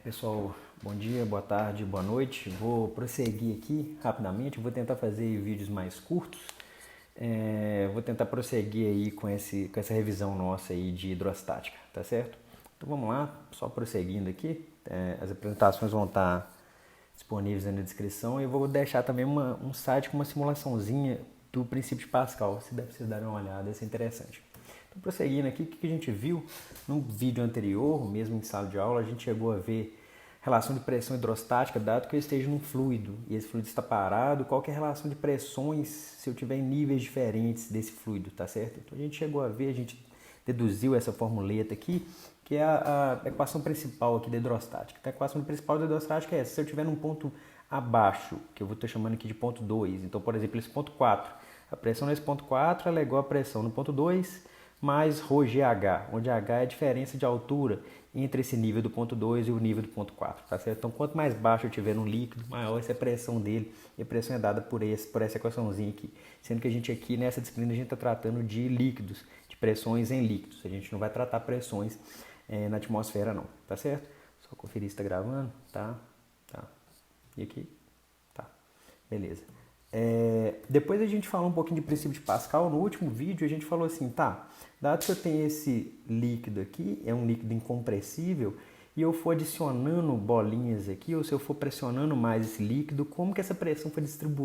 Pessoal, bom dia, boa tarde, boa noite. Vou prosseguir aqui rapidamente, vou tentar fazer vídeos mais curtos. Vou tentar prosseguir aí com essa revisão nossa aí de hidrostática, tá certo? Então vamos lá, só prosseguindo aqui. As apresentações vão estar disponíveis aí na descrição e eu vou deixar também um site com uma simulaçãozinha do princípio de Pascal, se der pra vocês darem uma olhada, isso é interessante. Então, prosseguindo aqui, o que a gente viu no vídeo anterior, mesmo em sala de aula, a gente chegou a ver relação de pressão hidrostática, dado que eu esteja num fluido e esse fluido está parado, qual que é a relação de pressões se eu tiver em níveis diferentes desse fluido, tá certo? Então a gente chegou a ver, a gente deduziu essa formuleta aqui, que é a equação principal aqui da hidrostática. Então a equação principal da hidrostática é essa, se eu estiver num ponto abaixo, que eu vou estar chamando aqui de ponto 2, então por exemplo esse ponto 4, a pressão nesse ponto 4 ela é igual à pressão no ponto 2, mais ρgh, onde h é a diferença de altura entre esse nível do ponto 2 e o nível do ponto 4, tá certo? Então, quanto mais baixo eu tiver no líquido, maior essa é a pressão dele, e a pressão é dada por essa equaçãozinha aqui. Sendo que a gente aqui, nessa disciplina, a gente está tratando de líquidos, de pressões em líquidos. A gente não vai tratar pressões na atmosfera, não, tá certo? Só conferir se está gravando, tá? Tá. E aqui? Tá. Beleza. Depois a gente falou um pouquinho de princípio de Pascal. No último vídeo a gente falou assim, tá, dado que eu tenho esse líquido aqui, é um líquido incompressível, e eu for adicionando bolinhas aqui, ou se eu for pressionando mais esse líquido, como que essa pressão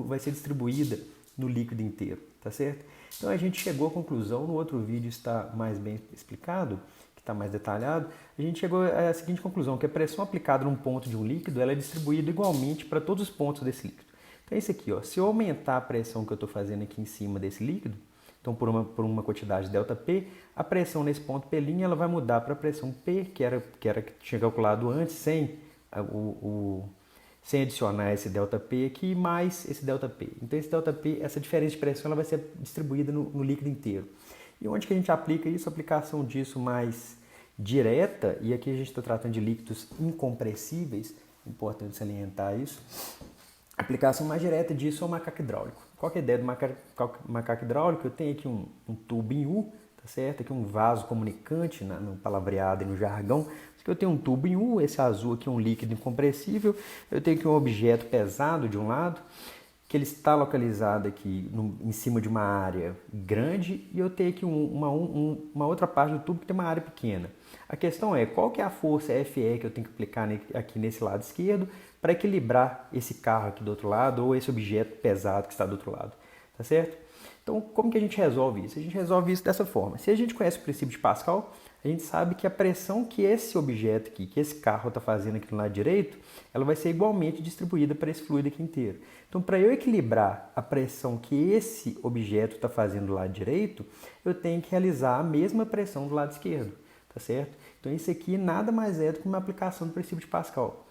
vai ser distribuída no líquido inteiro, tá certo? Então a gente chegou à conclusão, no outro vídeo está mais bem explicado, que está mais detalhado, a gente chegou à seguinte conclusão, que a pressão aplicada num ponto de um líquido, ela é distribuída igualmente para todos os pontos desse líquido. Então é isso aqui, ó. Se eu aumentar a pressão que eu estou fazendo aqui em cima desse líquido, então por uma quantidade ΔP, a pressão nesse ponto P' ela vai mudar para a pressão P, que tinha calculado antes, sem adicionar esse ΔP aqui, mais esse ΔP. Então esse ΔP, essa diferença de pressão, ela vai ser distribuída no líquido inteiro. E onde que a gente aplica isso? A aplicação disso mais direta, e aqui a gente está tratando de líquidos incompressíveis, importante salientar isso. A aplicação mais direta disso é o macaco hidráulico. Qual que é a ideia do macaco hidráulico? Eu tenho aqui um tubo em U, tá certo? Aqui um vaso comunicante no palavreado e no jargão. Eu tenho um tubo em U, esse azul aqui é um líquido incompressível. Eu tenho aqui um objeto pesado de um lado, que ele está localizado aqui em cima de uma área grande, e eu tenho aqui uma outra parte do tubo que tem uma área pequena. A questão é, qual que é a força FE que eu tenho que aplicar aqui nesse lado esquerdo para equilibrar esse carro aqui do outro lado ou esse objeto pesado que está do outro lado, tá certo? Então, como que a gente resolve isso? A gente resolve isso dessa forma. Se a gente conhece o princípio de Pascal, a gente sabe que a pressão que esse objeto aqui, que esse carro está fazendo aqui no lado direito, ela vai ser igualmente distribuída para esse fluido aqui inteiro. Então, para eu equilibrar a pressão que esse objeto está fazendo do lado direito, eu tenho que realizar a mesma pressão do lado esquerdo, tá certo? Então, isso aqui nada mais é do que uma aplicação do princípio de Pascal.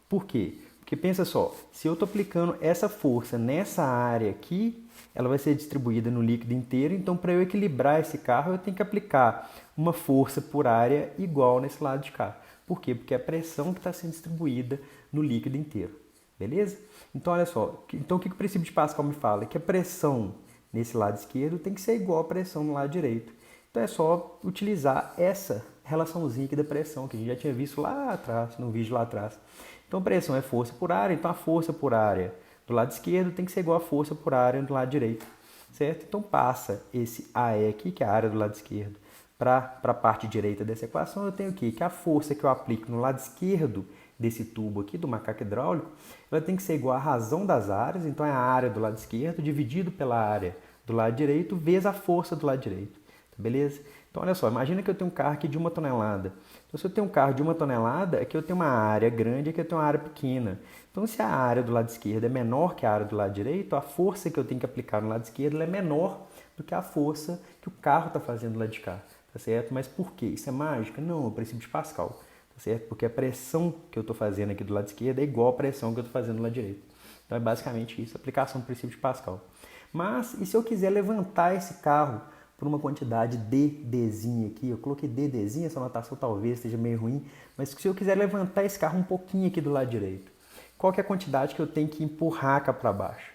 Por quê? Porque pensa só, se eu estou aplicando essa força nessa área aqui, ela vai ser distribuída no líquido inteiro, então para eu equilibrar esse carro eu tenho que aplicar uma força por área igual nesse lado de cá. Por quê? Porque é a pressão que está sendo distribuída no líquido inteiro. Beleza? Então olha só, então o que o princípio de Pascal me fala? Que a pressão nesse lado esquerdo tem que ser igual à pressão no lado direito. Então é só utilizar essa relaçãozinha aqui da pressão, que a gente já tinha visto lá atrás, no vídeo lá atrás. Então pressão é força por área, então a força por área do lado esquerdo tem que ser igual à força por área do lado direito, certo? Então passa esse AE aqui, que é a área do lado esquerdo, para a parte direita dessa equação, eu tenho o quê? Que a força que eu aplico no lado esquerdo desse tubo aqui, do macaco hidráulico, ela tem que ser igual à razão das áreas, então é a área do lado esquerdo dividido pela área do lado direito, vezes a força do lado direito, beleza? Então, olha só, imagina que eu tenho um carro aqui de 1 tonelada. Então, se eu tenho um carro de 1 tonelada, aqui eu tenho uma área grande e aqui eu tenho uma área pequena. Então, se a área do lado esquerdo é menor que a área do lado direito, a força que eu tenho que aplicar no lado esquerdo é menor do que a força que o carro está fazendo do lado de cá, tá certo? Mas por quê? Isso é mágica? Não, é o princípio de Pascal, tá certo? Porque a pressão que eu estou fazendo aqui do lado esquerdo é igual à pressão que eu estou fazendo do lado direito. Então, é basicamente isso, a aplicação do princípio de Pascal. Mas, e se eu quiser levantar esse carro por uma quantidade ddzinha aqui, eu coloquei ddzinha, essa notação talvez esteja meio ruim, mas se eu quiser levantar esse carro um pouquinho aqui do lado direito, qual que é a quantidade que eu tenho que empurrar cá para baixo?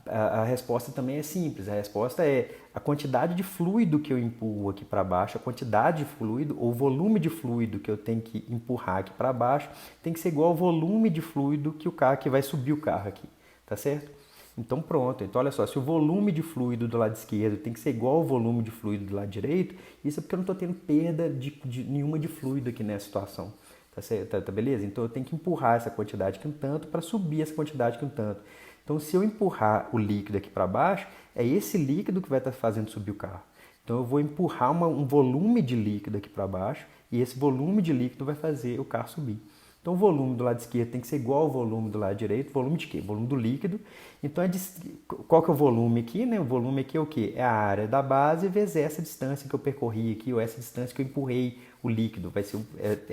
A resposta também é simples. A resposta é a quantidade de fluido que eu empurro aqui para baixo, a quantidade de fluido ou volume de fluido que eu tenho que empurrar aqui para baixo tem que ser igual ao volume de fluido que vai subir o carro aqui, tá certo? Então pronto, então olha só, se o volume de fluido do lado esquerdo tem que ser igual ao volume de fluido do lado direito, isso é porque eu não estou tendo perda de nenhuma de fluido aqui nessa situação, tá certo? Tá beleza? Então eu tenho que empurrar essa quantidade aqui um tanto para subir essa quantidade aqui um tanto. Então se eu empurrar o líquido aqui para baixo, é esse líquido que vai estar fazendo subir o carro. Então eu vou empurrar um volume de líquido aqui para baixo e esse volume de líquido vai fazer o carro subir. Então o volume do lado esquerdo tem que ser igual ao volume do lado direito. Volume de quê? Volume do líquido. Então qual que é o volume aqui? Né? O volume aqui é o quê? É a área da base vezes essa distância que eu percorri aqui, ou essa distância que eu empurrei o líquido. Vai ser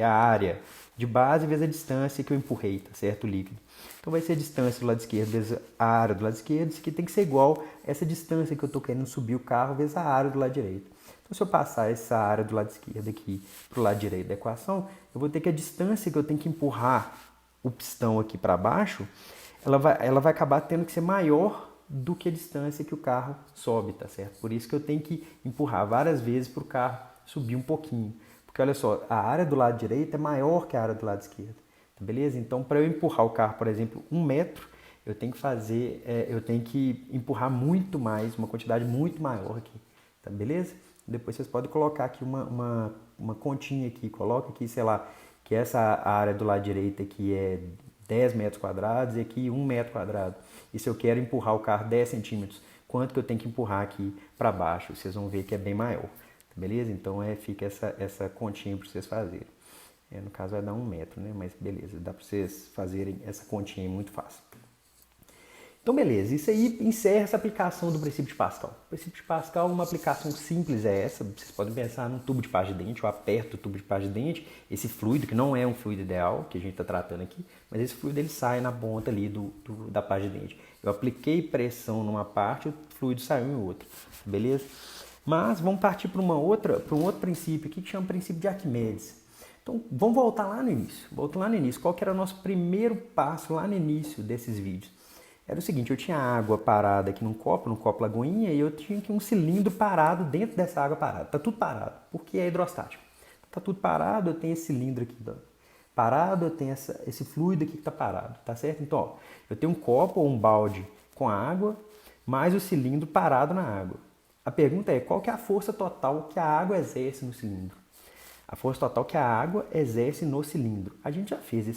a área de base vezes a distância que eu empurrei, tá certo? O líquido. Então vai ser a distância do lado esquerdo vezes a área do lado esquerdo. Isso aqui tem que ser igual a essa distância que eu estou querendo subir o carro vezes a área do lado direito. Então, se eu passar essa área do lado esquerdo aqui para o lado direito da equação, eu vou ter que a distância que eu tenho que empurrar o pistão aqui para baixo, ela vai acabar tendo que ser maior do que a distância que o carro sobe, tá certo? Por isso que eu tenho que empurrar várias vezes para o carro subir um pouquinho. Porque olha só, a área do lado direito é maior que a área do lado esquerdo, tá beleza? Então, para eu empurrar o carro, por exemplo, 1 metro, eu tenho que empurrar muito mais, uma quantidade muito maior aqui, tá beleza? Depois vocês podem colocar aqui uma continha aqui, coloca aqui, sei lá, que essa área do lado direito aqui é 10 metros quadrados e aqui 1 metro quadrado. E se eu quero empurrar o carro 10 centímetros, quanto que eu tenho que empurrar aqui para baixo? Vocês vão ver que é bem maior, beleza? Então fica essa continha para vocês fazerem. No caso vai dar 1 metro, né? Mas beleza, dá para vocês fazerem essa continha muito fácil. Então, beleza, isso aí encerra essa aplicação do princípio de Pascal. O princípio de Pascal, uma aplicação simples é essa. Vocês podem pensar num tubo de pasta de dente. Eu aperto o tubo de pasta de dente, esse fluido, que não é um fluido ideal, que a gente está tratando aqui, mas esse fluido ele sai na ponta ali da pasta de dente. Eu apliquei pressão numa parte, o fluido saiu em outra, beleza? Mas vamos partir para um outro princípio aqui, que chama princípio de Arquimedes. Então, vamos voltar lá no início. Volta lá no início. Qual que era o nosso primeiro passo lá no início desses vídeos? Era o seguinte, eu tinha água parada aqui num copo lagoinha, e eu tinha aqui um cilindro parado dentro dessa água parada. Tá tudo parado, porque é hidrostático. Tá tudo parado, eu tenho esse cilindro aqui parado, eu tenho esse fluido aqui que tá parado, tá certo? Então, ó, eu tenho um copo ou um balde com água, mais o cilindro parado na água. A pergunta é, qual que é a força total que a água exerce no cilindro? A força total que a água exerce no cilindro. A gente já fez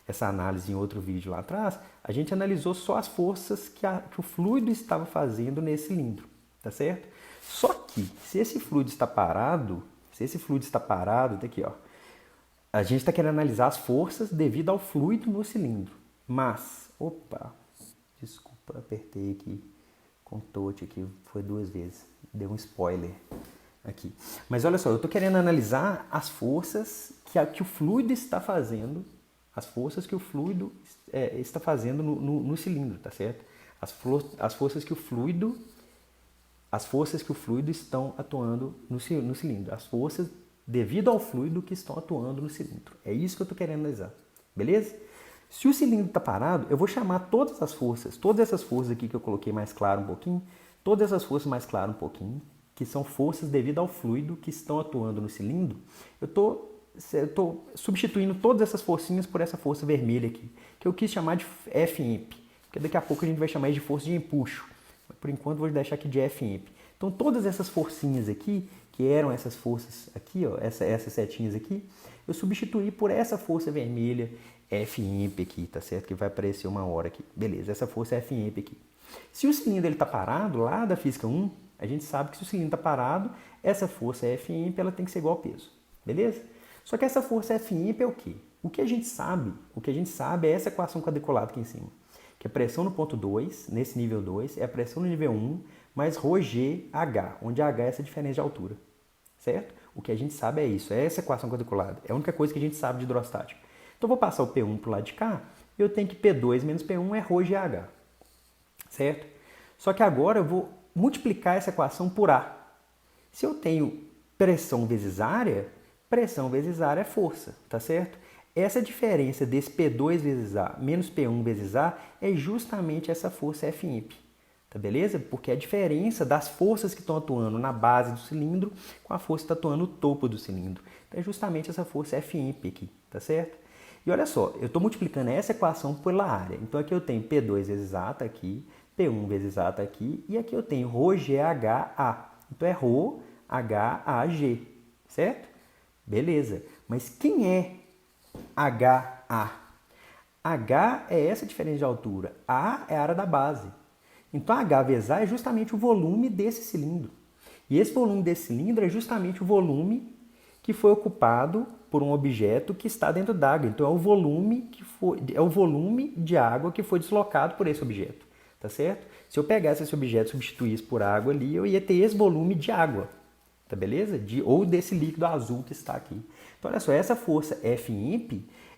essa análise em outro vídeo lá atrás. A gente analisou só as forças que o fluido estava fazendo nesse cilindro, tá certo? Só que, se esse fluido está parado, daqui ó, a gente está querendo analisar as forças devido ao fluido no cilindro. Mas, desculpa, apertei aqui com touch aqui, foi 2 vezes, deu um spoiler aqui. Mas olha só, eu estou querendo analisar as forças que o fluido está fazendo, as forças que o fluido está fazendo no cilindro, tá certo? As forças que o fluido estão atuando no cilindro. As forças devido ao fluido que estão atuando no cilindro. É isso que eu estou querendo analisar, beleza? Se o cilindro está parado, eu vou chamar todas essas forças aqui que eu coloquei mais claro um pouquinho, todas essas forças mais claro um pouquinho, que são forças devido ao fluido que estão atuando no cilindro, eu estou substituindo todas essas forcinhas por essa força vermelha aqui, que eu quis chamar de F-imp, porque daqui a pouco a gente vai chamar de força de empuxo. Mas por enquanto vou deixar aqui de F-imp. Então todas essas forcinhas aqui, que eram essas forças aqui, ó, essas setinhas aqui, eu substituí por essa força vermelha F-imp aqui, tá certo? Que vai aparecer uma hora aqui. Beleza, essa força é F-imp aqui. Se o cilindro está parado, lá da física 1, a gente sabe que se o cilindro está parado, essa força F-imp ela tem que ser igual ao peso, beleza? Só que essa força F-imp é o quê? O que a gente sabe é essa equação quadriculada aqui em cima. Que a pressão no ponto 2, nesse nível 2, é a pressão no nível 1 mais ρgH, onde H é essa diferença de altura, certo? O que a gente sabe é isso, é essa equação quadriculada. É a única coisa que a gente sabe de hidrostática. Então, eu vou passar o P1 para o lado de cá, eu tenho que P2 menos P1 é ρgH, certo? Só que agora eu vou multiplicar essa equação por A. Se eu tenho pressão vezes área é força, tá certo? Essa diferença desse P2 vezes A menos P1 vezes A é justamente essa força Fimp. Tá beleza? Porque é a diferença das forças que estão atuando na base do cilindro com a força que está atuando no topo do cilindro. Então é justamente essa força Fimp aqui, tá certo? E olha só, eu estou multiplicando essa equação pela área. Então aqui eu tenho P2 vezes A, tá aqui, P1 vezes A tá aqui, e aqui eu tenho ρGHA. Então é ρHAG, certo? Beleza. Mas quem é HA? H é essa diferença de altura. A é a área da base. Então, H vezes A é justamente o volume desse cilindro. E esse volume desse cilindro é justamente o volume que foi ocupado por um objeto que está dentro d'água. Então, é o volume de água que foi deslocado por esse objeto. Tá certo? Se eu pegasse esse objeto e substituísse por água ali, eu ia ter esse volume de água. Tá beleza? Ou desse líquido azul que está aqui. Então, olha só, essa força Fimp,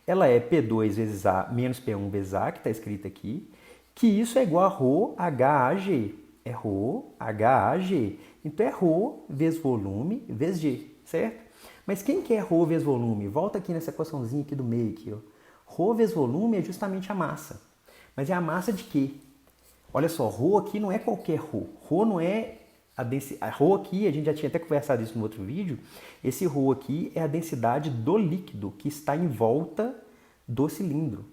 ela é P2 vezes A menos P1 vezes A, que está escrito aqui, que isso é igual a ρHAG. É ρHAG. Então é ρ vezes volume vezes G, certo? Mas quem que é ρ vezes volume? Volta aqui nessa equaçãozinha aqui do meio. Aqui, ó. Ρ vezes volume é justamente a massa. Mas é a massa de quê? Olha só, ρ aqui não é qualquer ρ. Ρ não é a densidade. Ρ aqui, a gente já tinha até conversado isso no outro vídeo. Esse ρ aqui é a densidade do líquido que está em volta do cilindro.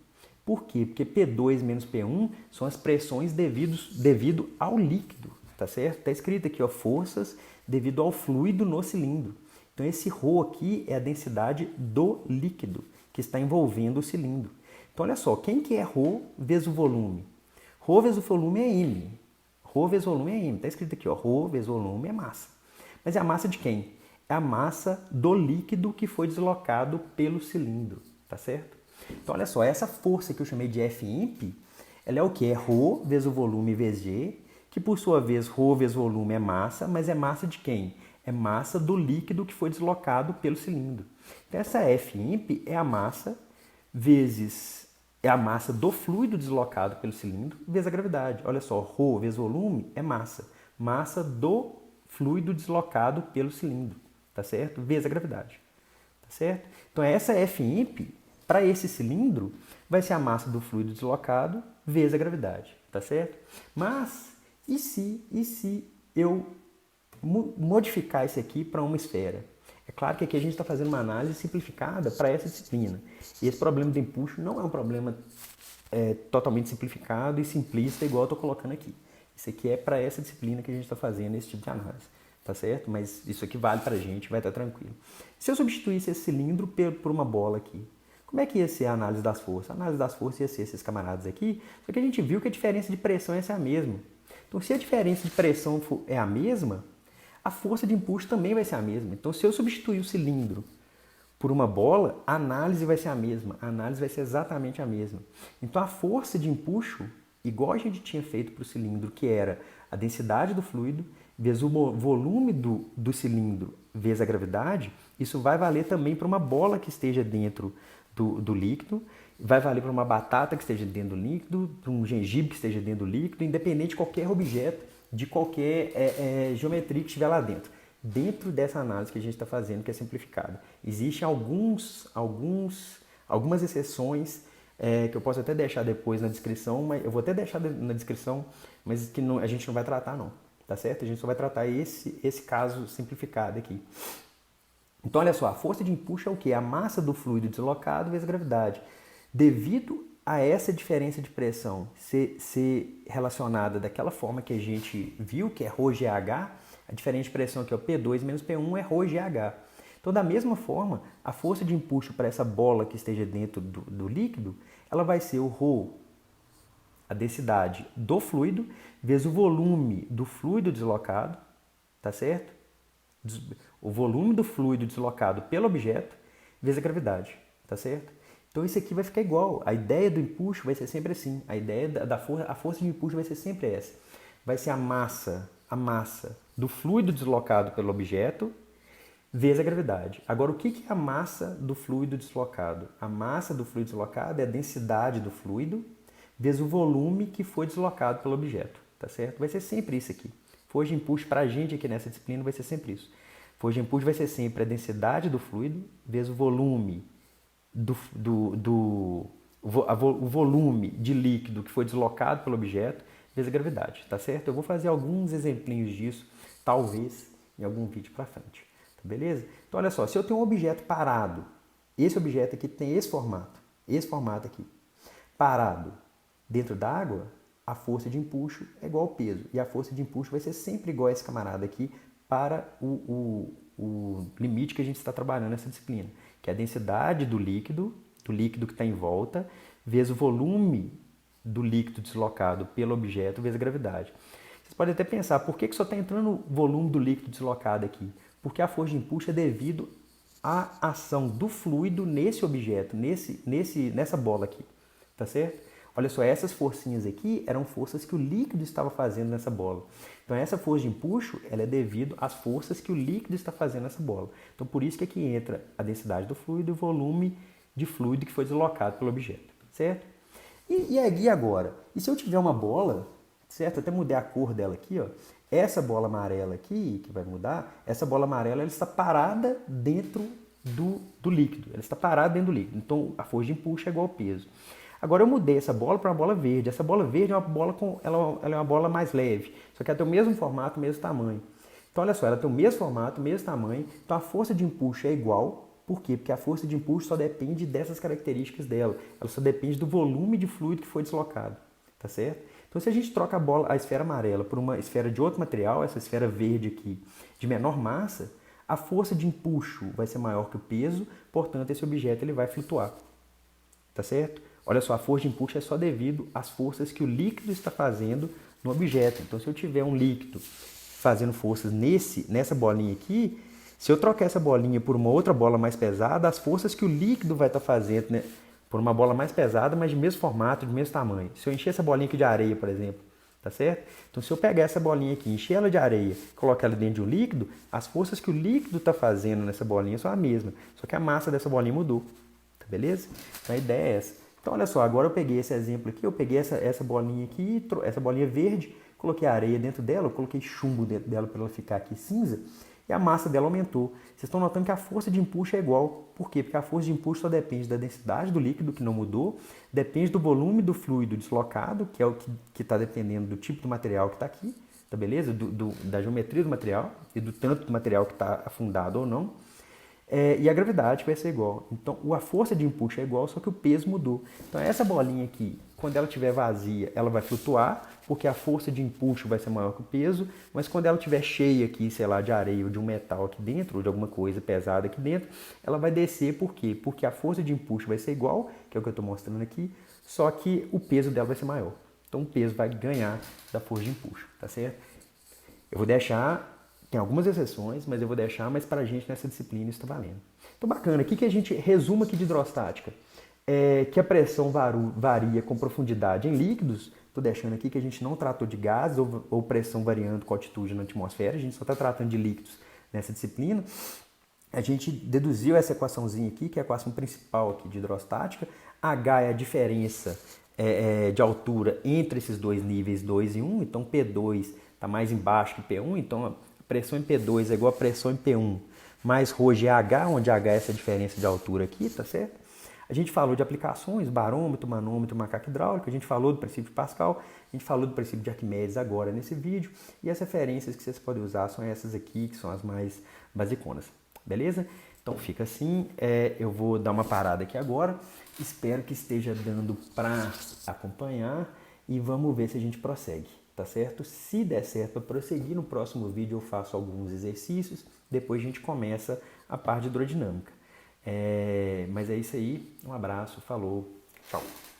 Por quê? Porque P2 menos P1 são as pressões devido ao líquido, tá certo? Está escrito aqui, ó, forças devido ao fluido no cilindro. Então, esse ρ aqui é a densidade do líquido que está envolvendo o cilindro. Então, olha só, quem que é ρ vezes o volume? Ρ vezes o volume é M. Ρ vezes o volume é M. Está escrito aqui, ó, ρ vezes o volume é massa. Mas é a massa de quem? É a massa do líquido que foi deslocado pelo cilindro, tá certo? Então, olha só, essa força que eu chamei de Fimp, ela é o que? É ρ vezes o volume vezes G, que por sua vez, ρ vezes volume é massa, mas é massa de quem? É massa do líquido que foi deslocado pelo cilindro. Então, essa Fimp é a massa do fluido deslocado pelo cilindro vezes a gravidade. Olha só, ρ vezes volume é massa. Massa do fluido deslocado pelo cilindro, tá certo? Vezes a gravidade, tá certo? Então, essa Fimp, para esse cilindro, vai ser a massa do fluido deslocado vezes a gravidade, tá certo? Mas, e se eu modificar isso aqui para uma esfera? É claro que aqui a gente está fazendo uma análise simplificada para essa disciplina. E esse problema do empuxo não é um problema totalmente simplificado e simplista, igual eu estou colocando aqui. Isso aqui é para essa disciplina que a gente está fazendo esse tipo de análise, tá certo? Mas isso aqui vale para a gente, vai estar tranquilo. Se eu substituísse esse cilindro por uma bola aqui, como é que ia ser a análise das forças? A análise das forças ia ser esses camaradas aqui, só que a gente viu que a diferença de pressão ia ser a mesma. Então, se a diferença de pressão é a mesma, a força de empuxo também vai ser a mesma. Então, se eu substituir o cilindro por uma bola, a análise vai ser a mesma. A análise vai ser exatamente a mesma. Então, a força de empuxo, igual a gente tinha feito para o cilindro, que era a densidade do fluido vezes o volume do cilindro vezes a gravidade, isso vai valer também para uma bola que esteja dentro do líquido, vai valer para uma batata que esteja dentro do líquido, para um gengibre que esteja dentro do líquido, independente de qualquer objeto, de qualquer geometria que estiver lá dentro. Dentro dessa análise que a gente está fazendo, que é simplificada. Existem algumas exceções que eu posso até deixar depois na descrição, mas eu vou até deixar na descrição, mas que a gente não vai tratar não, tá certo? A gente só vai tratar esse caso simplificado aqui. Então, olha só, a força de empuxo é o quê? A massa do fluido deslocado vezes a gravidade. Devido a essa diferença de pressão ser relacionada daquela forma que a gente viu, que é ρGH, a diferença de pressão aqui é o P2 menos P1 é ρGH. Então, da mesma forma, a força de empuxo para essa bola que esteja dentro do líquido, ela vai ser o ρ, a densidade do fluido, vezes o volume do fluido deslocado, tá certo? O volume do fluido deslocado pelo objeto vezes a gravidade, tá certo? Então isso aqui vai ficar igual. A ideia do empuxo vai ser sempre assim. A ideia a força de empuxo vai ser sempre essa. Vai ser a massa do fluido deslocado pelo objeto vezes a gravidade. Agora, o que é a massa do fluido deslocado? A massa do fluido deslocado é a densidade do fluido vezes o volume que foi deslocado pelo objeto, tá certo? Vai ser sempre isso aqui. Força de empuxo para a gente aqui nessa disciplina vai ser sempre isso. Força de empuxo vai ser sempre a densidade do fluido vezes o volume o volume de líquido que foi deslocado pelo objeto vezes a gravidade, tá certo? Eu vou fazer alguns exemplinhos disso, talvez, em algum vídeo para frente, tá beleza? Então, olha só, se eu tenho um objeto parado, esse objeto aqui tem esse formato aqui, parado dentro d'água, a força de empuxo é igual ao peso, e a força de empuxo vai ser sempre igual a esse camarada aqui para o limite que a gente está trabalhando nessa disciplina, que é a densidade do líquido que está em volta, vezes o volume do líquido deslocado pelo objeto, vezes a gravidade. Vocês podem até pensar, por que só está entrando o volume do líquido deslocado aqui? Porque a força de empuxo é devido à ação do fluido nesse objeto, nessa bola aqui, tá certo? Olha só, essas forcinhas aqui eram forças que o líquido estava fazendo nessa bola. Então essa força de empuxo, ela é devido às forças que o líquido está fazendo nessa bola. Então por isso que aqui entra a densidade do fluido e o volume de fluido que foi deslocado pelo objeto, certo? E agora? E se eu tiver uma bola, certo? Até mudei a cor dela aqui, ó. Essa bola amarela aqui, que vai mudar, essa bola amarela ela está parada dentro do líquido. Ela está parada dentro do líquido. Então a força de empuxo é igual ao peso. Agora eu mudei essa bola para uma bola verde. Essa bola verde é uma bola ela é uma bola mais leve, só que ela tem o mesmo formato, o mesmo tamanho. Então olha só, ela tem o mesmo formato, o mesmo tamanho, então a força de empuxo é igual. Por quê? Porque a força de empuxo só depende dessas características dela. Ela só depende do volume de fluido que foi deslocado, tá certo? Então se a gente troca a esfera amarela por uma esfera de outro material, essa esfera verde aqui, de menor massa, a força de empuxo vai ser maior que o peso, portanto esse objeto ele vai flutuar, tá certo? Olha só, a força de empuxo é só devido às forças que o líquido está fazendo no objeto. Então se eu tiver um líquido fazendo forças nessa bolinha aqui, se eu trocar essa bolinha por uma outra bola mais pesada, as forças que o líquido vai estar fazendo, né, por uma bola mais pesada, mas de mesmo formato, de mesmo tamanho. Se eu encher essa bolinha aqui de areia, por exemplo, tá certo? Então, se eu pegar essa bolinha aqui, encher ela de areia, colocar ela dentro de um líquido, as forças que o líquido está fazendo nessa bolinha são a mesma, só que a massa dessa bolinha mudou, tá beleza? Então, a ideia é essa. Então, olha só, agora eu peguei esse exemplo aqui, eu peguei essa bolinha aqui, essa bolinha verde, coloquei areia dentro dela, eu coloquei chumbo dentro dela para ela ficar aqui cinza, e a massa dela aumentou. Vocês estão notando que a força de empuxo é igual. Por quê? Porque a força de empuxo só depende da densidade do líquido, que não mudou, depende do volume do fluido deslocado, que é o que está dependendo do tipo do material que está aqui, tá beleza? Da geometria do material e do tanto do material que está afundado ou não. E a gravidade vai ser igual. Então, a força de empuxo é igual, só que o peso mudou. Então, essa bolinha aqui, quando ela estiver vazia, ela vai flutuar, porque a força de empuxo vai ser maior que o peso, mas quando ela estiver cheia aqui, sei lá, de areia ou de um metal aqui dentro, ou de alguma coisa pesada aqui dentro, ela vai descer, por quê? Porque a força de empuxo vai ser igual, que é o que eu estou mostrando aqui, só que o peso dela vai ser maior. Então, o peso vai ganhar da força de empuxo, tá certo? Eu vou deixar... Tem algumas exceções, mas eu vou deixar, mas para a gente nessa disciplina isso está valendo. Então, bacana. O que a gente resuma aqui de hidrostática? É que a pressão varia com profundidade em líquidos. Estou deixando aqui que a gente não tratou de gases ou pressão variando com altitude na atmosfera. A gente só está tratando de líquidos nessa disciplina. A gente deduziu essa equaçãozinha aqui, que é a equação principal aqui de hidrostática. H é a diferença de altura entre esses dois níveis 2 e 1. Então, P2 está mais embaixo que P1. Então, pressão em P2 é igual a pressão em P1, mais ρ GH, onde H é essa diferença de altura aqui, tá certo? A gente falou de aplicações, barômetro, manômetro, macaco hidráulico, a gente falou do princípio de Pascal, a gente falou do princípio de Arquimedes agora nesse vídeo, e as referências que vocês podem usar são essas aqui, que são as mais basiconas, beleza? Então fica assim, eu vou dar uma parada aqui agora, espero que esteja dando para acompanhar e vamos ver se a gente prossegue. Tá certo? Se der certo para prosseguir, no próximo vídeo eu faço alguns exercícios, depois a gente começa a parte de hidrodinâmica. Mas é isso aí, um abraço, falou, tchau!